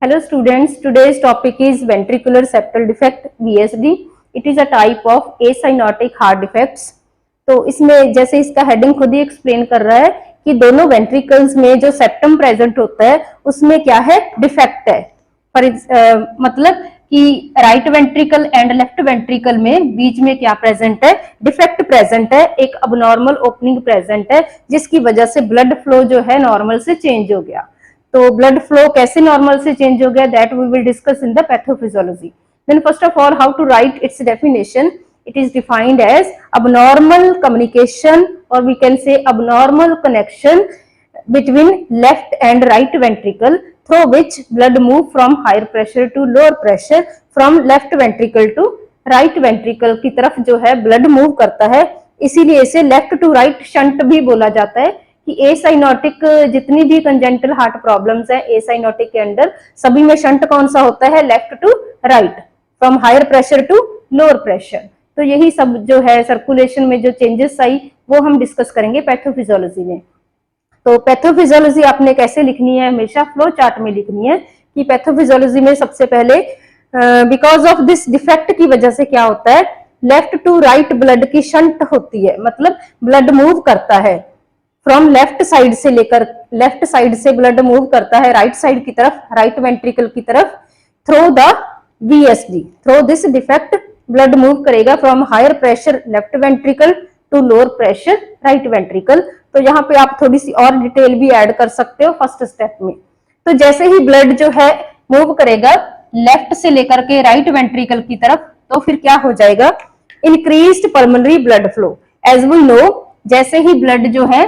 Hello students, today's topic is ventricular septal defect VSD. It is a type of acyanotic heart defects. तो इसमें जैसे इसका heading खुद ही explain कर रहा है कि दोनों वेंट्रिकल्स में जो सेप्टम प्रेजेंट होता है उसमें क्या है, डिफेक्ट है। मतलब कि right ventricle and left ventricle में बीच में क्या प्रेजेंट है, डिफेक्ट प्रेजेंट है, एक अबनॉर्मल ओपनिंग प्रेजेंट है जिसकी वजह से ब्लड फ्लो जो है नॉर्मल से चेंज हो गया। तो ब्लड फ्लो कैसे नॉर्मल से चेंज हो गया, that we will discuss in the pathophysiology. Then first of all, how to write its definition. It is defined as abnormal communication, or we can say abnormal connection between left and right ventricle through which blood move from higher pressure to lower pressure, from left ventricle to right ventricle की तरफ जो है blood move करता है, इसीलिए इसे left to right shunt भी बोला जाता है। कि एसाइनोटिक जितनी भी कंजेंटल हार्ट प्रॉब्लम्स है एसाइनोटिक के अंदर सभी में शंट कौन सा होता है, left to right, from higher pressure to lower pressure. तो यही सब जो है सर्कुलेशन में जो चेंजेस आई वो हम डिस्कस करेंगे पैथोफिजियोलॉजी में। तो पैथोफिजियोलॉजी आपने कैसे लिखनी है, हमेशा फ्लो चार्ट में लिखनी है। कि पैथोफिजियोलॉजी में सबसे पहले बिकॉज ऑफ दिस डिफेक्ट की वजह से क्या होता है, लेफ्ट टू राइट ब्लड की शंट होती है, मतलब ब्लड मूव करता है फ्रॉम लेफ्ट साइड से लेकर, लेफ्ट साइड से ब्लड मूव करता है राइट साइड की तरफ, राइट वेंट्रिकल की तरफ, through the VSD। Through this defect blood move करेगा from higher pressure left ventricle to lower pressure right ventricle. तो यहाँ पे आप थोड़ी सी और डिटेल भी ऐड कर सकते हो फर्स्ट स्टेप में। तो जैसे ही ब्लड जो है मूव करेगा लेफ्ट से लेकर के राइट वेंट्रिकल की तरफ, तो फिर क्या हो जाएगा, increased pulmonary blood flow. As we know, जैसे ही ब्लड जो है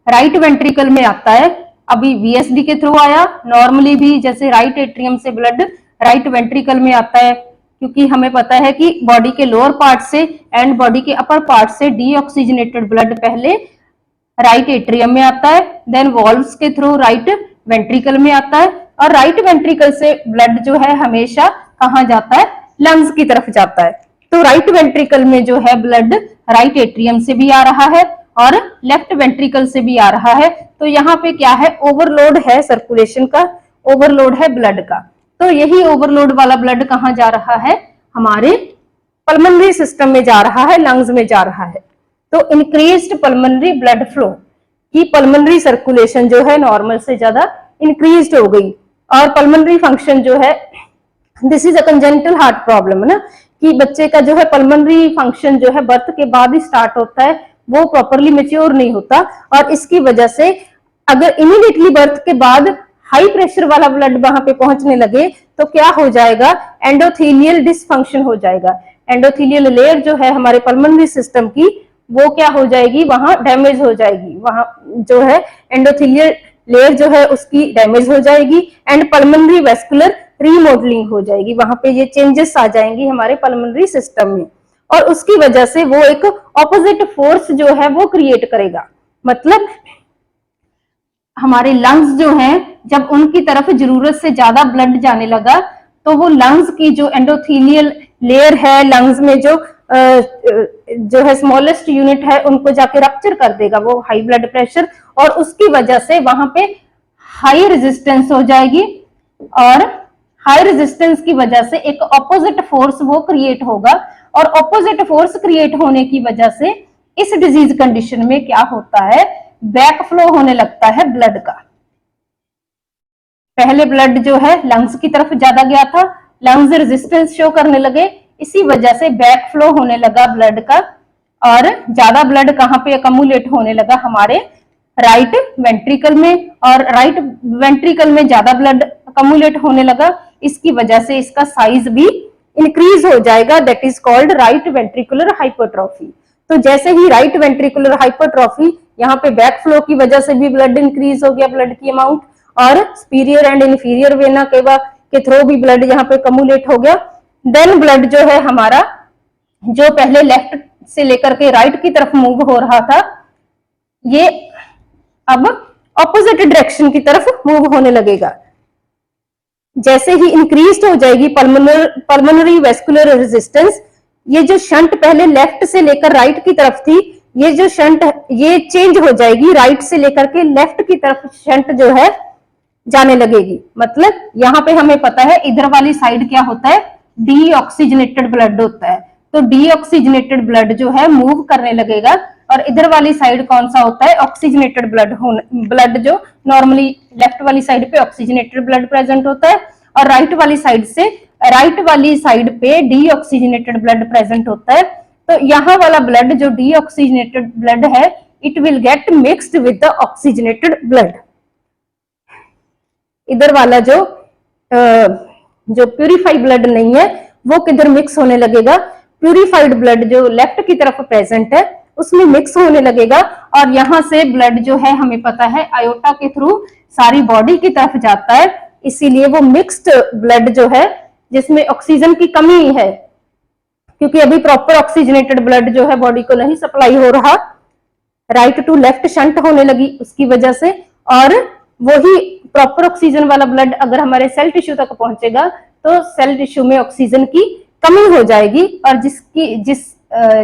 राइट वेंट्रिकल में आता है, अभी VSD के थ्रू आया, नॉर्मली भी जैसे राइट एट्रियम से ब्लड राइट वेंट्रिकल में आता है, क्योंकि हमें पता है कि बॉडी के लोअर पार्ट से एंड बॉडी के अपर पार्ट से डीऑक्सीजनेटेड ब्लड पहले राइट एट्रियम में आता है, देन वॉल्व्स के थ्रू राइट वेंट्रिकल में आता है, और राइट वेंट्रिकल से ब्लड जो है हमेशा कहाँ जाता है, लंग्स की तरफ जाता है। तो राइट वेंट्रिकल में जो है ब्लड राइट एट्रियम से भी आ रहा है और लेफ्ट वेंट्रिकल से भी आ रहा है। तो यहाँ पे क्या है, ओवरलोड है सर्कुलेशन का, ओवरलोड है ब्लड का। तो यही ओवरलोड वाला ब्लड कहाँ जा रहा है, हमारे पल्मोनरी सिस्टम में जा रहा है, लंग्स में जा रहा है। तो इंक्रीज्ड पल्मोनरी ब्लड फ्लो की पल्मोनरी सर्कुलेशन जो है नॉर्मल से ज्यादा इंक्रीज्ड हो गई। और पल्मोनरी फंक्शन जो है, this is a congenital heart problem है ना, कि बच्चे का जो है पल्मोनरी फंक्शन जो है बर्थ के बाद ही स्टार्ट होता है, वो प्रॉपरली मैच्योर नहीं होता, और इसकी वजह से अगर इमीडिएटली बर्थ के बाद हाई प्रेशर वाला ब्लड वहां पे पहुंचने लगे तो क्या हो जाएगा, एंडोथेलियल डिसफंक्शन हो जाएगा। एंडोथेलियल लेयर जो है हमारे पल्मोनरी सिस्टम की, वो क्या हो जाएगी, वहां डैमेज हो जाएगी, वहां जो है एंडोथेलियल लेयर जो है उसकी डैमेज हो जाएगी, एंड पल्मोनरी वेस्कुलर रीमॉडलिंग हो जाएगी। वहां पे ये चेंजेस आ जाएंगी हमारे पल्मोनरी सिस्टम में, और उसकी वजह से वो एक ऑपोजिट फोर्स जो है वो क्रिएट करेगा। मतलब हमारे लंग्स जो हैं, जब उनकी तरफ जरूरत से ज्यादा ब्लड जाने लगा तो वो लंग्स की जो एंडोथेलियल लेयर है, लंग्स में जो है स्मॉलेस्ट यूनिट है, उनको जाके रप्चर कर देगा वो हाई ब्लड प्रेशर, और उसकी वजह से वहां पे हाई रेजिस्टेंस हो जाएगी, और हाई रेजिस्टेंस की वजह से एक ऑपोजिट फोर्स वो क्रिएट होगा, और ऑपोजिट फोर्स क्रिएट होने की वजह से इस डिजीज कंडीशन में क्या होता है, बैक फ्लो होने लगता है ब्लड का। पहले ब्लड जो है लंग्स की तरफ ज्यादा गया था, लंग्स रेजिस्टेंस शो करने लगे, इसी वजह से बैक फ्लो होने लगा ब्लड का, और ज्यादा ब्लड कहाँ पे अकमुलेट होने लगा, हमारे राइट वेंट्रिकल में, और राइट वेंट्रिकल में ज्यादा ब्लड अकमुलेट होने लगा। इसकी वजह से इसका साइज भी इंक्रीज हो जाएगा, that is called right ventricular hypertrophy. तो जैसे ही राइट वेंट्रिकुलर हाइपरट्रॉफी, यहाँ पे बैक फ्लो की वजह से भी ब्लड इंक्रीज हो गया, ब्लड की अमाउंट, और सुपीरियर एंड इन्फीरियर वेना के थ्रू भी ब्लड यहाँ पे कमुलेट हो गया। देन ब्लड जो है हमारा, जो पहले लेफ्ट से लेकर के राइट की तरफ मूव हो रहा था, ये अब ऑपोजिट डायरेक्शन की तरफ मूव होने लगेगा। जैसे ही इंक्रीज हो जाएगी पल्मोनरी वेस्कुलर रेजिस्टेंस, ये जो शंट पहले लेफ्ट से लेकर राइट की तरफ थी, ये जो शंट ये चेंज हो जाएगी, राइट से लेकर के लेफ्ट की तरफ शंट जो है जाने लगेगी। मतलब यहाँ पे हमें पता है इधर वाली साइड क्या होता है, डीऑक्सीजनेटेड ब्लड होता है, तो डीऑक्सीजनेटेड ब्लड जो है मूव करने लगेगा, और इधर वाली साइड कौन सा होता है, ऑक्सीजनेटेड ब्लड जो नॉर्मली लेफ्ट वाली साइड पे ऑक्सीजनेटेड ब्लड प्रेजेंट होता है, और राइट वाली साइड पे डीऑक्सीजनेटेड ब्लड प्रेजेंट होता है। तो यहाँ वाला ब्लड जो डीऑक्सीजनेटेड ब्लड है, it will get mixed with the oxygenated blood. इधर वाला जो प्यूरिफाइड ब्लड नहीं है वो किधर मिक्स होने लगेगा, प्यूरिफाइड ब्लड जो लेफ्ट की तरफ प्रेजेंट है उसमें मिक्स होने लगेगा, और यहां से ब्लड जो है हमें पता है आयोटा के थ्रू सारी बॉडी की तरफ जाता है, इसीलिए वो मिक्स्ड ब्लड जो है जिसमें ऑक्सीजन की कमी है, क्योंकि अभी प्रॉपर ऑक्सीजनेटेड ब्लड जो है बॉडी को नहीं सप्लाई हो रहा, राइट टू लेफ्ट शंट होने लगी उसकी वजह से, और वही प्रॉपर ऑक्सीजन वाला ब्लड अगर हमारे सेल टिश्यू तक पहुंचेगा तो सेल टिश्यू में ऑक्सीजन की कमी हो जाएगी, और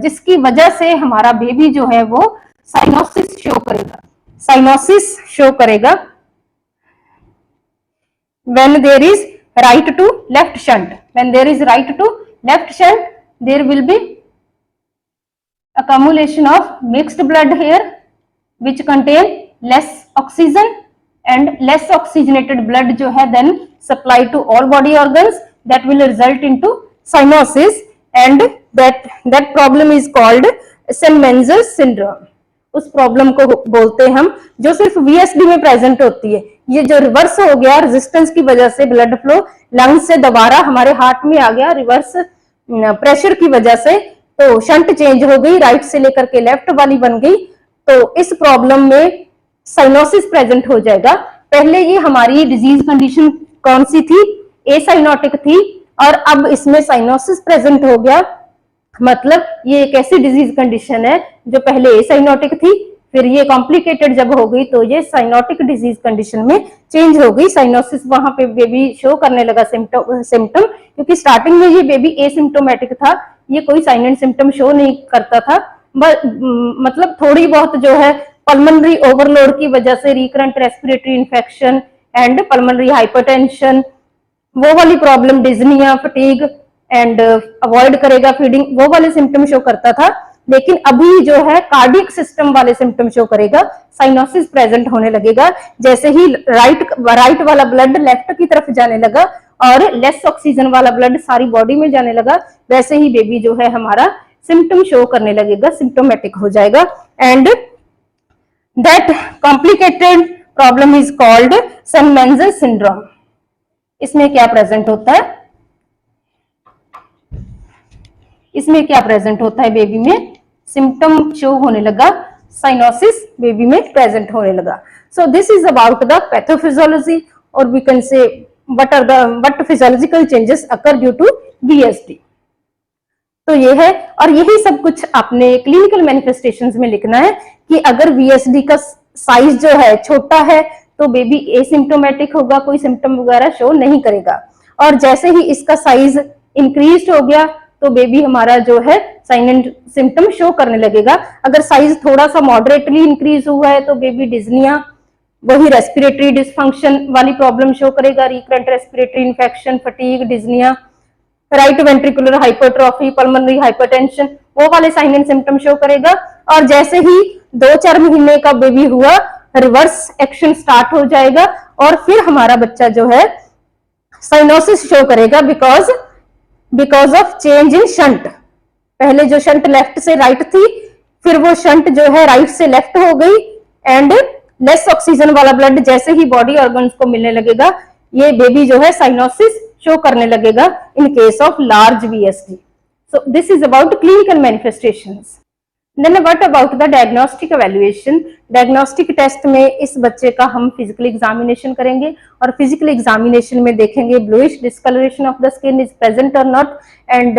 जिसकी वजह से हमारा बेबी जो है वो साइनोसिस शो करेगा when there is right to left shunt, there will be accumulation of mixed blood here which contain less oxygen, and less oxygenated blood जो है then supply to all body organs, that will result into cyanosis, and that problem is called Sen-Menzel syndrome। उस problem को बोलते हैं हम जो सिर्फ VSD में प्रेजेंट होती है। ये जो रिवर्स हो गया रेजिस्टेंस की वजह से, ब्लड फ्लो लंग्स से दोबारा हमारे हार्ट में आ गया रिवर्स प्रेशर की वजह से, तो शंट चेंज हो गई, राइट से लेकर के लेफ्ट वाली बन गई, तो इस प्रॉब्लम में साइनोसिस प्रेजेंट हो जाएगा। पहले ये हमारी डिजीज कंडीशन कौन सी थी, एसाइनोटिक थी, और अब इसमें साइनोसिस प्रेजेंट हो गया, मतलब ये एक ऐसी डिजीज कंडीशन है जो पहले एसाइनोटिक थी, फिर ये कॉम्प्लिकेटेड जब हो गई तो ये साइनोटिक डिजीज कंडीशन में चेंज हो गई। साइनोसिस वहां पे बेबी शो करने लगा सिम्टम, क्योंकि स्टार्टिंग में ये बेबी एसिम्टोमेटिक था, ये कोई साइन एंड सिम्टम शो नहीं करता था, मतलब थोड़ी बहुत जो है पल्मोनरी ओवरलोड की वजह से recurrent respiratory infection and pulmonary hypertension, वो वाली प्रॉब्लम, डिज्निया, फटीग एंड अवॉइड करेगा फीडिंग, वो वाले सिम्टम शो करता था। लेकिन अभी जो है कार्डियक सिस्टम वाले सिम्टम शो करेगा, साइनोसिस प्रेजेंट होने लगेगा। जैसे ही राइट वाला ब्लड लेफ्ट की तरफ जाने लगा और लेस ऑक्सीजन वाला ब्लड सारी बॉडी में जाने लगा, वैसे ही बेबी जो है हमारा सिम्टम शो करने लगेगा, सिम्टोमेटिक हो जाएगा, and that complicated problem is called Eisenmenger syndrome. इसमें क्या प्रेजेंट होता है, बेबी में सिम्टम शो होने लगा, साइनोसिस बेबी में प्रेजेंट होने लगा। So this is about the pathophysiology, और we can say what physiological changes occur due to VSD. तो ये है, और यही सब कुछ आपने क्लिनिकल मैनिफेस्टेशंस में लिखना है कि अगर वीएसडी का साइज जो है छोटा है तो बेबी एसिम्टोमेटिक होगा, कोई सिम्टम वगैरह शो नहीं करेगा, और जैसे ही इसका साइज इंक्रीज हो गया तो बेबी हमारा जो है साइन एंड सिम्टम शो करने लगेगा। अगर साइज थोड़ा सा मॉडरेटली इंक्रीज हुआ है तो बेबी डिज्निया, वही रेस्पिरेटरी डिसफंक्शन वाली प्रॉब्लम शो करेगा, recurrent respiratory infection, fatigue, डिज्निया, right ventricular hypertrophy, pulmonary hypertension, वो वाले साइन एंड सिम्टम शो करेगा। और जैसे ही 2-4 महीने का बेबी हुआ, रिवर्स एक्शन स्टार्ट हो जाएगा, और फिर हमारा बच्चा जो है साइनोसिस शो करेगा because of change in shunt. पहले जो शंट लेफ्ट से राइट थी, फिर वो शंट जो है राइट से लेफ्ट हो गई, एंड लेस ऑक्सीजन वाला ब्लड जैसे ही बॉडी ऑर्गन्स को मिलने लगेगा, ये बेबी जो है साइनोसिस शो करने लगेगा in case of large VSD. So this is about clinical manifestations. Then what about the diagnostic evaluation. Diagnostic test में इस बच्चे का हम फिजिकल एग्जामिनेशन करेंगे, और फिजिकल एग्जामिनेशन में देखेंगे bluish discoloration of the skin is present और नॉट, एंड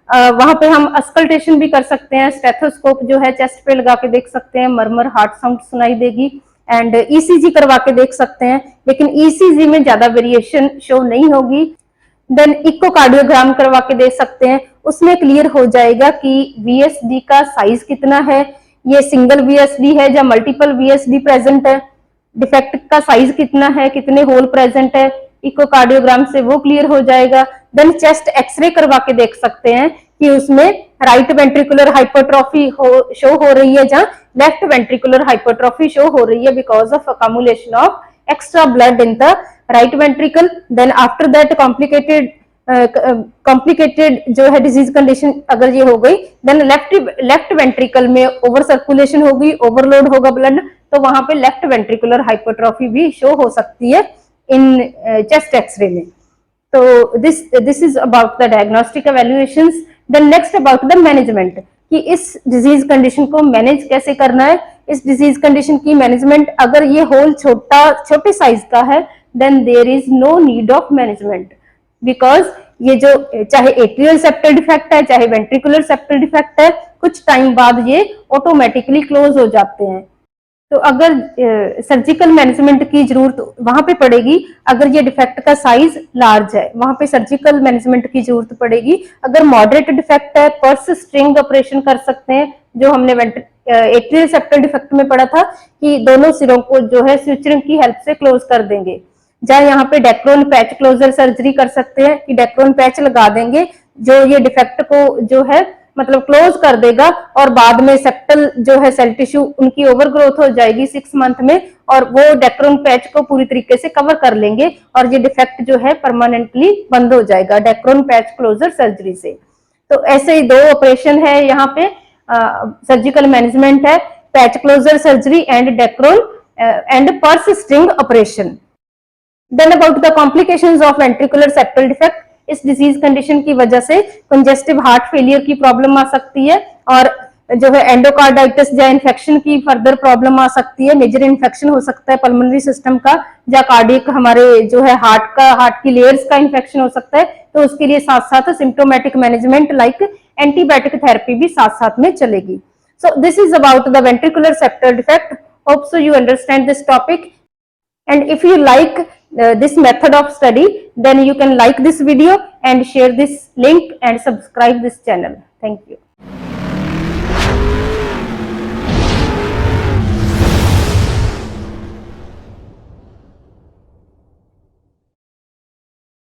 वहां पे हम अस्कल्टेशन भी कर सकते हैं, स्टेथोस्कोप जो है चेस्ट पे लगा के देख सकते हैं, मरमर हार्ट साउंड सुनाई देगी, एंड ईसीजी करवा के देख सकते हैं, लेकिन ईसीजी में ज्यादा वेरिएशन शो नहीं होगी। देन इकोकार्डियोग्राम करवा के देख सकते हैं, उसमें क्लियर हो जाएगा कि वीएसडी का साइज कितना है, ये सिंगल वीएसडी है या मल्टीपल वीएसडी प्रेजेंट है। डिफेक्ट का साइज कितना है, कितने होल प्रेजेंट है, इकोकार्डियोग्राम से वो क्लियर हो जाएगा। देन चेस्ट एक्सरे करवा के देख सकते हैं कि उसमें राइट वेंट्रिकुलर हाइपरट्रॉफी शो हो रही है, जहां लेफ्ट वेंट्रिकुलर हाइपरट्रॉफी शो हो रही है because of accumulation of extra blood in the right ventricle. Then after that complicated जो है डिजीज कंडीशन अगर ये हो गई, देन लेफ्ट वेंट्रिकल में ओवर सर्कुलेशन होगी, ओवरलोड होगा ब्लड, तो वहां पे लेफ्ट वेंट्रिकुलर हाइपरट्रॉफी भी शो हो सकती है इन चेस्ट एक्सरे में। तो this is about the diagnostic evaluations. Then next about the management, कि इस डिजीज कंडीशन को मैनेज कैसे करना है। इस डिजीज कंडीशन की मैनेजमेंट, अगर ये होल छोटे साइज का है, then there is no need of management, because ये जो चाहे एट्रियल सेप्टल डिफेक्ट है, चाहे वेंट्रिकुलर सेप्टल डिफेक्ट है, कुछ टाइम बाद ये ऑटोमेटिकली क्लोज हो जाते हैं। तो अगर सर्जिकल मैनेजमेंट की जरूरत वहां पे पड़ेगी, अगर ये डिफेक्ट का साइज लार्ज है, वहां पे सर्जिकल मैनेजमेंट की जरूरत पड़ेगी। अगर मॉडरेट डिफेक्ट है, पर्स स्ट्रिंग ऑपरेशन कर सकते हैं, जो हमने एट्रियल सेप्टल डिफेक्ट में पढ़ा था कि दोनों सिरों को जो है स्यूचरिंग की हेल्प से क्लोज कर देंगे। जहाँ यहाँ पे डेक्रोन पैच क्लोजर सर्जरी कर सकते हैं कि डेक्रोन पैच लगा देंगे जो ये डिफेक्ट को जो है मतलब क्लोज कर देगा, और बाद में सेप्टल जो है सेल टिश्यू उनकी ओवर ग्रोथ हो जाएगी 6 मंथ में, और वो डेक्रोन पैच को पूरी तरीके से कवर कर लेंगे और ये डिफेक्ट जो है परमानेंटली बंद हो जाएगा डेक्रोन पैच क्लोजर सर्जरी से। तो ऐसे ही 2 ऑपरेशन है यहाँ पे, सर्जिकल मैनेजमेंट है, patch closure surgery and dacron and purse string operation. Then about the complications of ventricular septal defect, इस डिजीज कंडीशन की वजह से कंजेस्टिव हार्ट फेलियर की प्रॉब्लम आ सकती है, और जो है एंडोकार्डाइटिस या इन्फेक्शन की फर्दर प्रॉब्लम आ सकती है। मेजर इन्फेक्शन हो सकता है पल्मोनरी सिस्टम का, या कार्डियक हमारे जो है हार्ट की लेयर्स का इन्फेक्शन हो सकता है। तो उसके लिए साथ साथ symptomatic management like antibiotic therapy भी साथ साथ में चलेगी। सो this is about the ventricular septal defect. Hope so you understand this topic, and if you like this method of study, then you can like this video and share this link and subscribe this channel. Thank you.